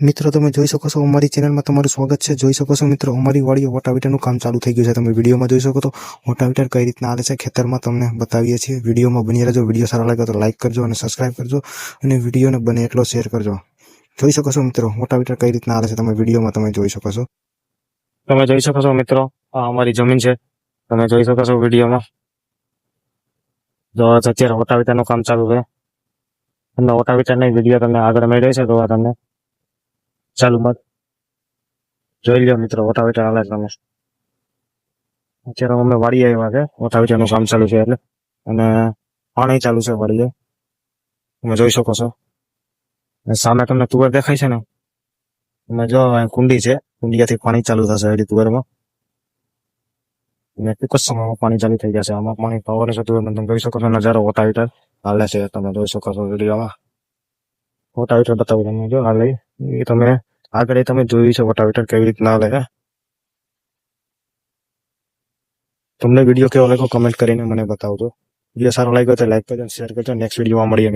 મિત્રો તમે જોઈ શકો છો અમારી ચેનલમાં તમારું સ્વાગત છે। જોઈ શકો છો મિત્રો અમારી વાડીએ વોટાવીટરનું કામ ચાલુ થઈ ગયું છે। તમે વિડીયોમાં જોઈ શકો તો વોટાવીટર કઈ રીતના આવે છે ખેતરમાં તમને બતાવીએ છીએ। વિડીયોમાં બની રહેજો। વિડીયો સારો લાગે તો લાઈક કરજો અને સબસ્ક્રાઇબ કરજો અને વિડીયોને બને એટલો શેર કરજો। જોઈ શકો છો મિત્રો વોટાવીટર કઈ રીતના આવે છે તમે વિડીયોમાં તમે જોઈ શકો છો। તમે જોઈ શકો છો મિત્રો આ અમારી જમીન છે। તમે જોઈ શકો છો વિડીયોમાં જો અત્યારે વોટાવીટરનું કામ ચાલુ છે। તમને વોટાવીટરની વિડીયો તમને આગળ મળ્યો છે તો તમને ચાલુમાં જોઈ લો મિત્રો વોટાવીટર હાલે તમે અત્યારે અમે વાડી આવ્યા છે। વોટાવીટરનું કામ ચાલુ છે એટલે અને પાણી ચાલુ છે વાડીએ તમે જોઈ શકો છો। સામે તમને તુવેર દેખાય છે ને તમે જો કુંડી છે કુંડિયાથી પાણી ચાલુ થશે એટલે તુવેરમાં અને ટૂંક જ સમયમાં પાણી ચાલુ થઈ જશે। આમાં પાણી પાવર છે તુવેરમાં તમે જોઈ શકો છો નજારો વોટાવીટર હાલે છે તમે જોઈ શકો છો વિડીયોમાં વોટાવીટર બતાવું તમને જો હાલે એ તમે આગળ તમે જોયું છે વોટાવીટર કેવી રીતના હાલે છે। તમને વિડીયો કેવો લાગ્યો કમેન્ટ કરીને મને બતાવજો। વિડીયો સારો લાગ્યો તો લાઈક કરજો શેર કરજો। નેક્સ્ટ વિડીયોમાં મળીએ।